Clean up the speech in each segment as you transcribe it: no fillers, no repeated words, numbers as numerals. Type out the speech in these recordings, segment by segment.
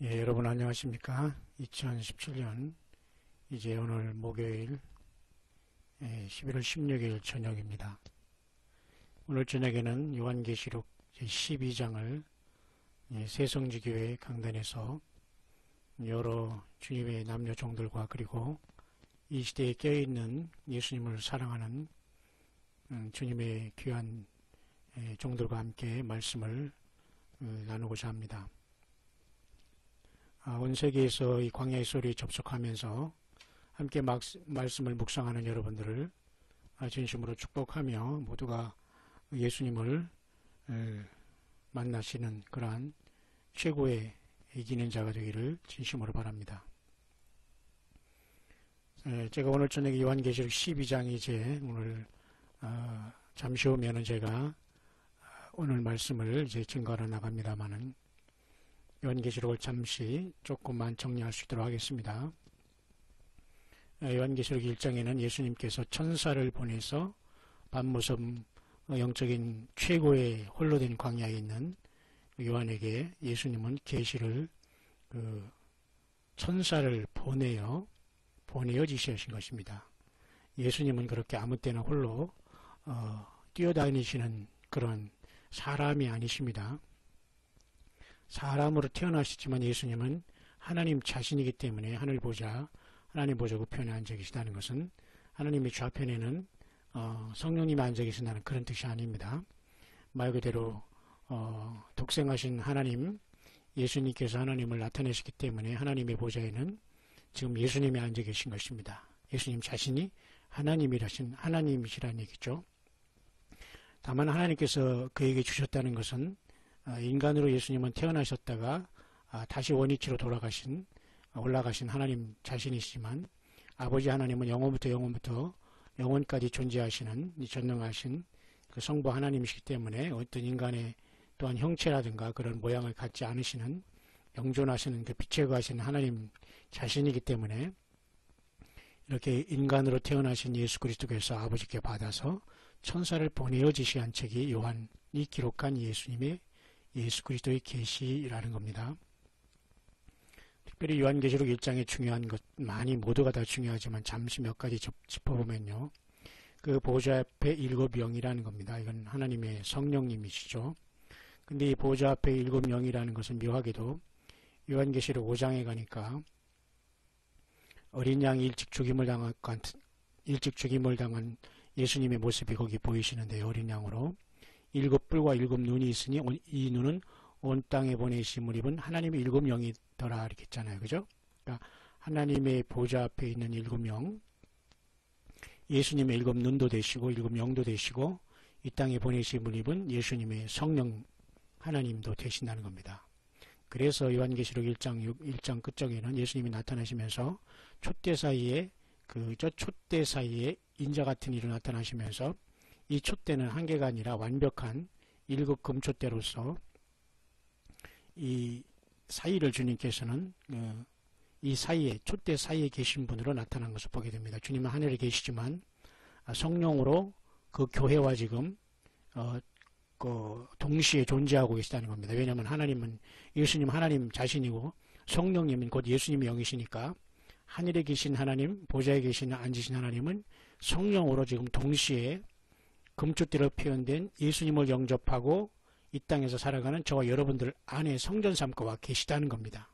예, 여러분 안녕하십니까? 2017년 이제 오늘 목요일 11월 16일 저녁입니다. 오늘 저녁에는 요한계시록 12장을 새성지교회 강단에서 여러 주님의 남녀 종들과 그리고 이 시대에 껴있는 예수님을 사랑하는 주님의 귀한 종들과 함께 말씀을 나누고자 합니다. 온 세계에서 이 광야의 소리에 접속하면서 함께 말씀을 묵상하는 여러분들을 진심으로 축복하며 모두가 예수님을 만나시는 그러한 최고의 이기는 자가 되기를 진심으로 바랍니다. 제가 오늘 저녁에 요한계시록 12장이 이제 오늘 잠시 후면은 제가 오늘 말씀을 이제 증거하러 나갑니다마는 요한계시록을 잠시 조금만 정리할 수 있도록 하겠습니다. 요한계시록 1장에는 예수님께서 천사를 보내서 밤모습 영적인 최고의 홀로 된 광야에 있는 요한에게 예수님은 계시를 천사를 보내어 지시하신 것입니다. 예수님은 그렇게 아무 때나 홀로 뛰어다니시는 그런 사람이 아니십니다. 사람으로 태어나시지만 예수님은 하나님 자신이기 때문에 하늘 보좌, 하나님 보좌 우편에 앉아 계시다는 것은 하나님의 좌편에는 성령님이 앉아 계신다는 그런 뜻이 아닙니다. 말 그대로 독생하신 하나님, 예수님께서 하나님을 나타내시기 때문에 하나님의 보좌에는 지금 예수님이 앉아 계신 것입니다. 예수님 자신이 하나님이시라는 얘기죠. 다만 하나님께서 그에게 주셨다는 것은 인간으로 예수님은 태어나셨다가 다시 원위치로 올라가신 하나님 자신이시지만 아버지 하나님은 영원부터 영원까지 존재하시는 전능하신 그 성부 하나님이시기 때문에 어떤 인간의 또한 형체라든가 그런 모양을 갖지 않으시는 영존하시는 그 빛에 거하신 하나님 자신이기 때문에 이렇게 인간으로 태어나신 예수 그리스도께서 아버지께 받아서 천사를 보내어 지시한 책이 요한이 기록한 예수 그리스도의 계시라는 겁니다. 특별히 요한계시록 1장에 중요한 것 많이 모두가 다 중요하지만 잠시 몇 가지 짚어보면요. 그 보좌 앞에 7영이라는 겁니다. 이건 하나님의 성령님이시죠. 근데 이 보좌 앞에 7영이라는 것은 묘하게도 요한계시록 5장에 가니까 어린 양이 일찍 죽임을 당한 예수님의 모습이 거기 보이시는데요. 어린 양으로 7뿔과 7눈이 있으니 이 눈은 온 땅에 보내심을 입은 하나님의 7영이더라 이렇게 했잖아요. 그죠? 그러니까 하나님의 보좌 앞에 있는 7영, 예수님의 7눈도 되시고 7영도 되시고 이 땅에 보내심을 입은 예수님의 성령 하나님도 되신다는 겁니다. 그래서 요한계시록 1장 끝쪽에는 예수님이 나타나시면서 촛대 사이에 인자 같은 이로 나타나시면서 이 촛대는 한 개가 아니라 완벽한 7 금촛대로서 이 사이를 주님께서는 이 사이에 촛대 사이에 계신 분으로 나타난 것을 보게 됩니다. 주님은 하늘에 계시지만 성령으로 그 교회와 지금 동시에 존재하고 계시다는 겁니다. 왜냐하면 예수님 하나님 자신이고 성령님은 곧 예수님의 영이시니까 하늘에 계신 하나님, 보좌에 앉으신 하나님은 성령으로 지금 동시에 금촛대로 표현된 예수님을 영접하고 이 땅에서 살아가는 저와 여러분들 안에 성전 삼고 와 계시다는 겁니다.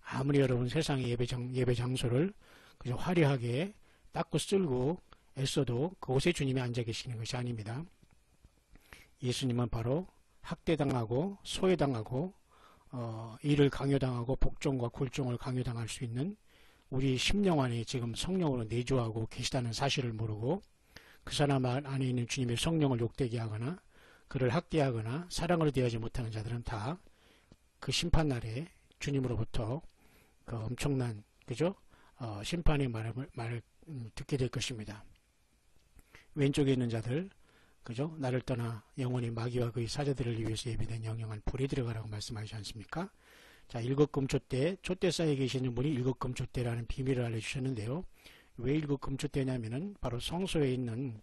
아무리 여러분 세상의 예배 장소를 그저 화려하게 닦고 쓸고 애써도 그곳에 주님이 앉아 계시는 것이 아닙니다. 예수님은 바로 학대당하고 소외당하고 일을 강요당하고 복종과 굴종을 강요당할 수 있는 우리 심령 안에 지금 성령으로 내주하고 계시다는 사실을 모르고 그 사람 안에 있는 주님의 성령을 욕되게 하거나 그를 학대하거나 사랑으로 대하지 못하는 자들은 다 그 심판날에 주님으로부터 그 엄청난 심판의 말을 듣게 될 것입니다. 왼쪽에 있는 자들 나를 떠나 영원히 마귀와 그의 사자들을 위해서 예비된 영영한 불에 들어가라고 말씀하시지 않습니까? 자, 7 금촛대, 촛대 사이에 계시는 분이 7 금촛대라는 비밀을 알려주셨는데요. 왜 7 금촛대냐면은 바로 성소에 있는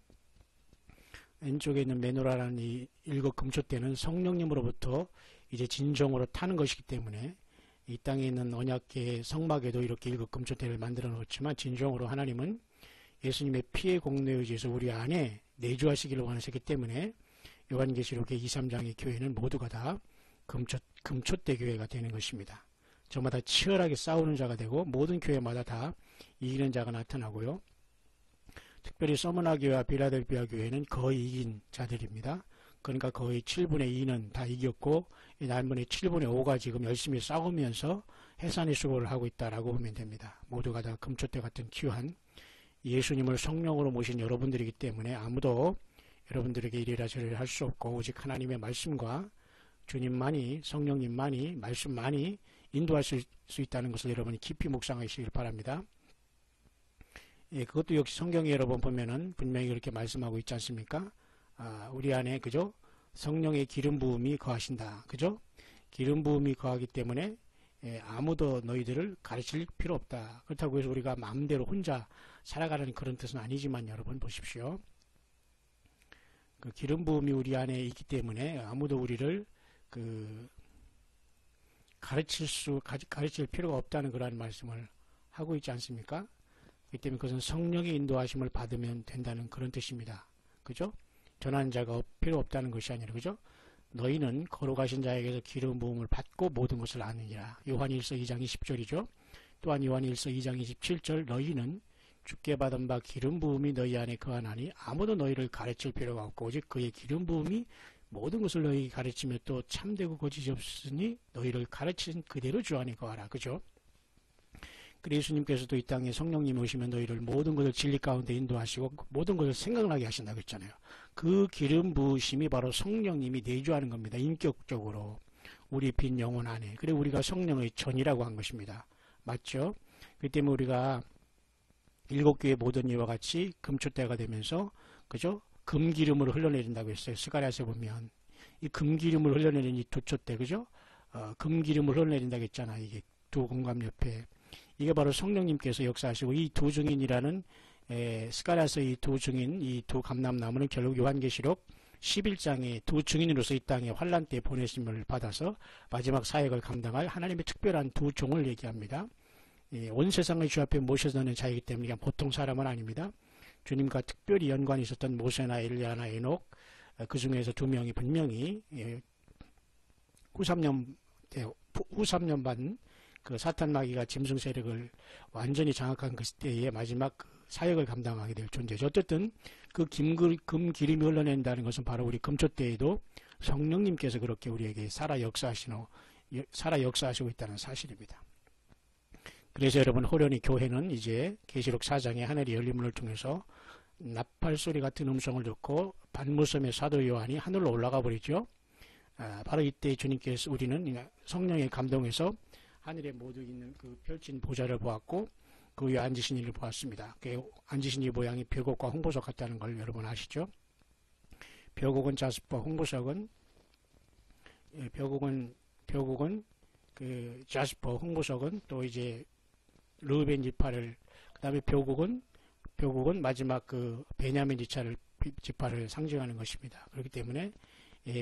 왼쪽에 있는 메노라라는 이 7 금촛대는 성령님으로부터 이제 진정으로 타는 것이기 때문에 이 땅에 있는 언약궤 성막에도 이렇게 일곱 금초대를 만들어 놓았지만 진정으로 하나님은 예수님의 피의 공로에 의해서 우리 안에 내주하시기를 원하셨기 때문에 요한계시록의 2, 3장의 교회는 모두가 다 금초대 교회가 되는 것입니다. 저마다 치열하게 싸우는 자가 되고 모든 교회마다 다 이기는 자가 나타나고요. 특별히 서머나 교회와 빌라델피아 교회는 거의 이긴 자들입니다. 그러니까 거의 7분의 2는 다 이겼고 남분의 7분의 5가 지금 열심히 싸우면서 해산의 수고를 하고 있다라고 보면 됩니다. 모두가 다 금초대 같은 귀한 예수님을 성령으로 모신 여러분들이기 때문에 아무도 여러분들에게 이래라 저래라 할 수 없고 오직 하나님의 말씀과 주님만이 성령님만이 말씀만이 인도하실 수 있다는 것을 여러분이 깊이 묵상하시길 바랍니다. 예, 그것도 역시 성경에 여러분 보면은 분명히 그렇게 말씀하고 있지 않습니까? 우리 안에 그죠? 성령의 기름 부음이 거하신다. 그죠? 기름 부음이 거하기 때문에 아무도 너희들을 가르칠 필요 없다. 그렇다고 해서 우리가 마음대로 혼자 살아가는 그런 뜻은 아니지만 여러분 보십시오. 그 기름 부음이 우리 안에 있기 때문에 아무도 우리를 가르칠 필요가 없다는 그러한 말씀을 하고 있지 않습니까? 그렇기 때문에 그것은 성령의 인도하심을 받으면 된다는 그런 뜻입니다. 그죠? 전하는 자가 필요 없다는 것이 아니라 그죠? 너희는 거룩하신 자에게서 기름 부음을 받고 모든 것을 아느니라. 요한일서 2장 20절이죠. 또한 요한일서 2장 27절 너희는 주께 받은 바 기름 부음이 너희 안에 거하나니 아무도 너희를 가르칠 필요가 없고 오직 그의 기름 부음이 모든 것을 너희 가르치며 또 참되고 거짓이 없으니 너희를 가르친 그대로 주 안에 거하라. 그죠? 그래 예수님께서도 이 땅에 성령님이 오시면 너희를 모든 것을 진리 가운데 인도하시고 모든 것을 생각나게 하신다고 했잖아요. 그 기름 부으심이 바로 성령님이 내주하는 겁니다. 인격적으로 우리 빈 영혼 안에. 그래 우리가 성령의 전이라고 한 것입니다. 맞죠? 그렇기 때문에 우리가 일곱 교회 모든 이와 같이 금초대가 되면서 그죠? 금기름을 흘러내린다고 했어요. 스가랴서 보면 이 금기름을 흘러내린 이 두 촛대 그죠? 금기름을 흘러내린다고 했잖아. 이게 두 공감 옆에 이게 바로 성령님께서 역사하시고 이 두 증인이라는 스가랴서 이 두 증인 이 두 감람나무는 결국 요한계시록 11장의 두 증인으로서 이 땅에 환란 때 보내심을 받아서 마지막 사역을 감당할 하나님의 특별한 두 종을 얘기합니다. 온 세상의 주 앞에 모셔서는 자이기 때문에 그냥 보통 사람은 아닙니다. 주님과 특별히 연관이 있었던 모세나 엘리야나 에녹 그 중에서 두 명이 분명히 후 3년 반 그 사탄 마귀가 짐승 세력을 완전히 장악한 그 시대에 마지막 사역을 감당하게 될 존재죠. 어쨌든 그 금기름이 흘러낸다는 것은 바로 우리 금초대에도 성령님께서 그렇게 우리에게 살아 역사하시고 있다는 사실입니다. 그래서 여러분 호련히 교회는 이제 계시록 4장의 하늘의 열림을 통해서 나팔 소리 같은 음성을 듣고 반무섬의 사도 요한이 하늘로 올라가 버리죠. 바로 이때 주님께서 우리는 성령의 감동에서 하늘에 모두 있는 그 펼친 보좌를 보았고 그 위에 앉으신 이를 보았습니다. 그 앉으신 이 모양이 벽옥과 홍보석 같다는 걸 여러분 아시죠? 벽옥은 자스퍼, 홍보석은 벽옥은 그 자스퍼, 홍보석은 또 이제 르우벤 지파를 그다음에 벽옥은 마지막 그 베냐민 지파를 상징하는 것입니다. 그렇기 때문에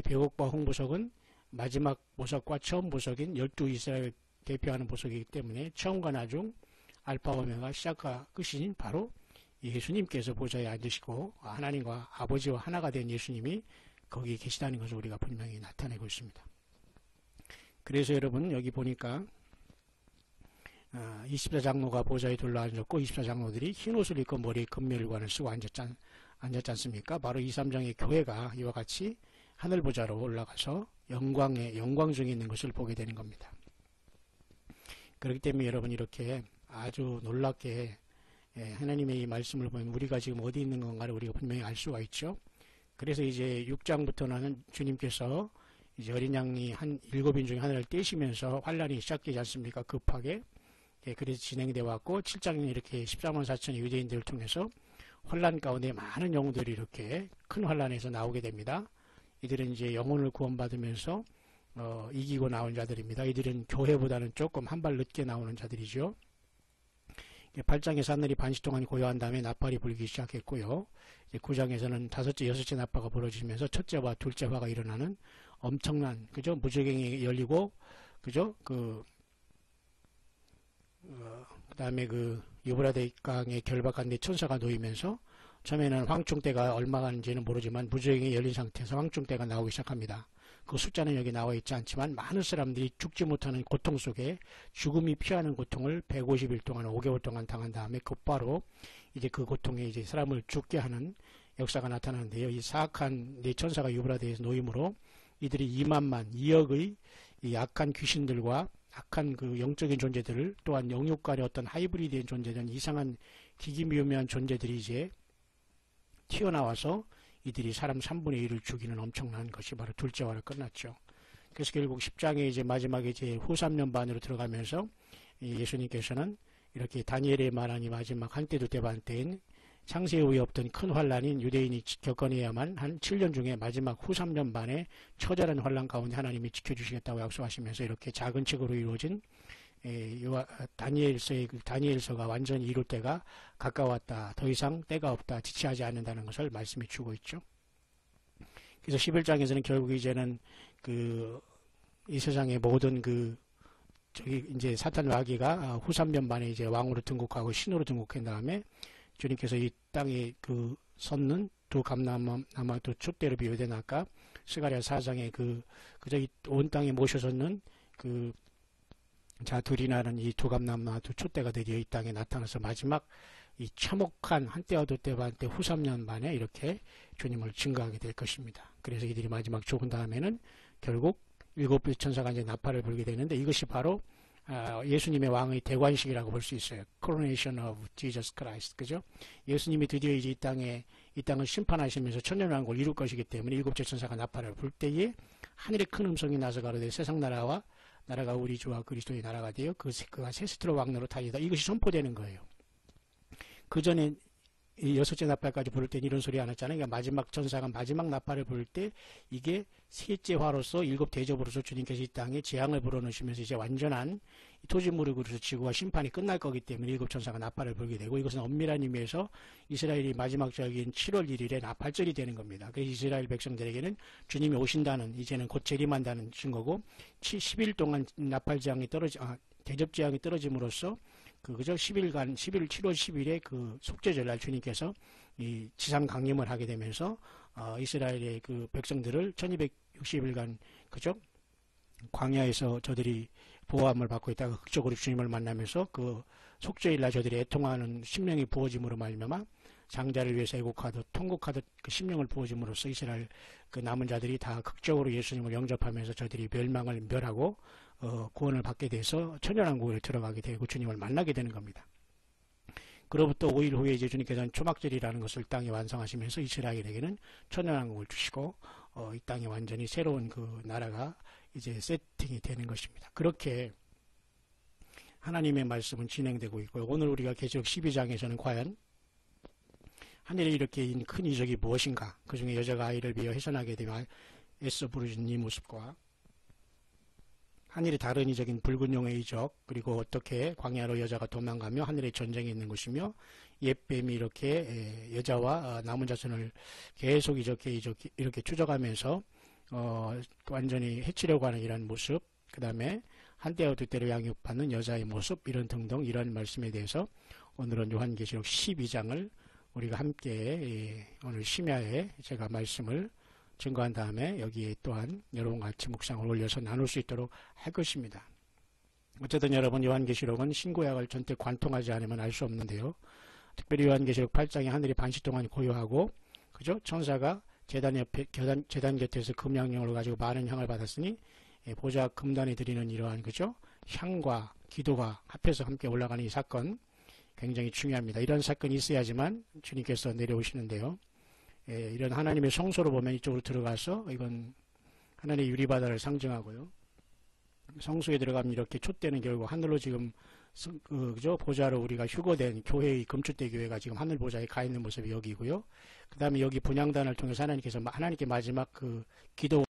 벽옥과 홍보석은 마지막 보석과 처음 보석인 12 이스라엘 대표하는 보석이기 때문에 처음과 나중 알파 오메가 시작과 끝인 바로 예수님께서 보좌에 앉으시고 하나님과 아버지와 하나가 된 예수님이 거기 계시다는 것을 우리가 분명히 나타내고 있습니다. 그래서 여러분 여기 보니까 24장로가 보좌에 둘러앉았고 24장로들이 흰 옷을 입고 머리에 금멸관을 쓰고 앉았지 않습니까? 바로 2, 3장의 교회가 이와 같이 하늘 보좌로 올라가서 영광 중에 있는 것을 보게 되는 겁니다. 그렇기 때문에 여러분 이렇게 아주 놀랍게 하나님의 이 말씀을 보면 우리가 지금 어디 있는 건가를 우리가 분명히 알 수가 있죠. 그래서 이제 6장부터는 주님께서 이제 어린 양이 한 7인 중에 하나를 떼시면서 환란이 시작되지 않습니까? 급하게. 그래서 진행되어 왔고 7장에는 이렇게 14만 4천의 유대인들을 통해서 환란 가운데 많은 영혼들이 이렇게 큰 환란에서 나오게 됩니다. 이들은 이제 영혼을 구원받으면서 이기고 나온 자들입니다. 이들은 교회보다는 조금 한 발 늦게 나오는 자들이죠. 8장에서 하늘이 반시 동안 고요한 다음에 나팔이 불기 시작했고요. 9장에서는 5째, 6째 나팔가 벌어지면서 첫째와 둘째 화가 일어나는 엄청난, 그죠? 무저갱이 열리고, 그죠? 그다음에 그 유브라데 강에 결박한 데 천사가 놓이면서 처음에는 황충대가 얼마간지는 모르지만 무저행이 열린 상태에서 황충대가 나오기 시작합니다. 그 숫자는 여기 나와 있지 않지만 많은 사람들이 죽지 못하는 고통 속에 죽음이 피하는 고통을 150일 동안 5개월 동안 당한 다음에 곧바로 이제 그 고통에 이제 사람을 죽게 하는 역사가 나타나는데요. 이 사악한 네 천사가 유브라데에서 놓임으로 이들이 2만만 2억의 이 악한 귀신들과 악한 그 영적인 존재들을 또한 영육간의 어떤 하이브리드의 존재들 이상한 기기묘묘한 존재들이 이제 튀어나와서 이들이 사람 3분의 1을 죽이는 엄청난 것이 바로 둘째 화로 끝났죠. 그래서 결국 10장에 이제 마지막에 이제 후 3년 반으로 들어가면서 예수님께서는 이렇게 다니엘의 말하니 마지막 한때도 때반 때인 창세 후에 없던 큰 환란인 유대인이 겪어내야만 한 7년 중에 마지막 후 3년 반에 처절한 환란 가운데 하나님이 지켜주시겠다고 약속하시면서 이렇게 작은 책으로 이루어진 다니엘서가 완전히 이룰 때가 가까웠다. 더 이상 때가 없다. 지체하지 않는다는 것을 말씀해 주고 있죠. 그래서 11장에서는 결국 이제는 이 세상의 모든 이제 사탄 마귀가 후 3년 만에 이제 왕으로 등극하고 신으로 등극한 다음에 주님께서 이 땅에 섰는 두 감람나무 두 촛대로 비유된 아까 스가랴 4장에 그저 온 땅에 모셔섰는 둘이나는 이 두 감람나무 두 촛대가 드디어 이 땅에 나타나서 마지막 이 참혹한 한때와 두때반 때 후 3년 만에 이렇게 주님을 증거하게 될 것입니다. 그래서 이들이 마지막 죽은 다음에는 결국 일곱 천사가 이제 나팔을 불게 되는데 이것이 바로 예수님의 왕의 대관식이라고 볼 수 있어요. Coronation of Jesus Christ. 그죠? 예수님이 드디어 이제 이 땅을 심판하시면서 천년왕국을 이룰 것이기 때문에 일곱째 천사가 나팔을 불 때에 하늘에 큰 음성이 나서 가로되 세상 나라가 우리 주와 그리스도의 나라가 되어 그가 세스트로 왕노로 타리다. 이것이 선포되는 거예요. 그 전에 이 여섯째 나팔까지 부를 때는 이런 소리 안 했잖아요. 그러니까 마지막 천사가 마지막 나팔을 부를 때 이게 셋째 화로서 일곱 대접으로서 주님께서 이 땅에 재앙을 불어넣으시면서 이제 완전한 토지무력으로서 지구와 심판이 끝날 거기 때문에 일곱 천사가 나팔을 불게 되고 이것은 엄밀한 의미에서 이스라엘이 마지막적인 7월 1일에 나팔절이 되는 겁니다. 그래서 이스라엘 백성들에게는 주님이 오신다는 이제는 곧 재림한다는 증거고 10일 동안 나팔재앙이 대접재앙이 떨어짐으로써 그죠? 10일간, 7월 10일에 속죄절날 주님께서 이 지상 강림을 하게 되면서, 이스라엘의 백성들을 1260일간, 그죠? 광야에서 저들이 보호함을 받고 있다가 극적으로 주님을 만나면서 속죄일날 저들이 애통하는 심령이 부어짐으로 말미암아 장자를 위해서 애곡하듯 통곡하듯 심령을 부어짐으로써 이스라엘 남은 자들이 다 극적으로 예수님을 영접하면서 저들이 멸망을 멸하고 구원을 받게 돼서 천년왕국에 들어가게 되고 주님을 만나게 되는 겁니다. 그로부터 5일 후에 이제 주님께서는 초막절이라는 것을 땅에 완성하시면서 이스라엘에게는 천년왕국을 주시고 이 땅에 완전히 새로운 나라가 이제 세팅이 되는 것입니다. 그렇게 하나님의 말씀은 진행되고 있고요. 오늘 우리가 계시록 12장에서는 과연 하늘에 이렇게 큰 이적이 무엇인가? 그 중에 여자가 아이를 비어 해산하게 되며 애써 부르짖는 이 모습과 하늘의 다른 이적인 붉은 용의 이적 그리고 어떻게 광야로 여자가 도망가며 하늘에 전쟁이 있는 것이며 옛뱀이 이렇게 여자와 남은 자손을 계속 이렇게 추적하면서 완전히 해치려고 하는 이런 모습 그 다음에 한때와 두때로 양육받는 여자의 모습 이런 등등 이런 말씀에 대해서 오늘은 요한계시록 12장을 우리가 함께 오늘 심야에 제가 말씀을 증거한 다음에 여기에 또한 여러분과 같이 묵상을 올려서 나눌 수 있도록 할 것입니다. 어쨌든 여러분 요한계시록은 신구약을 전체 관통하지 않으면 알 수 없는데요. 특별히 요한계시록 8장에 하늘이 반시 동안 고요하고 그죠? 천사가 제단 곁에서 금양령을 가지고 많은 향을 받았으니 보좌 금단에 드리는 이러한 그죠? 향과 기도가 합해서 함께 올라가는 이 사건 굉장히 중요합니다. 이런 사건이 있어야지만 주님께서 내려오시는데요. 이런 하나님의 성소로 보면 이쪽으로 들어가서 이건 하나님의 유리바다를 상징하고요. 성소에 들어가면 이렇게 촛대는 결국 하늘로 지금 그죠? 보좌로 우리가 휴거된 교회의 금축대 교회가 지금 하늘 보좌에 가 있는 모습이 여기고요. 그 다음에 여기 분향단을 통해서 하나님께 마지막 기도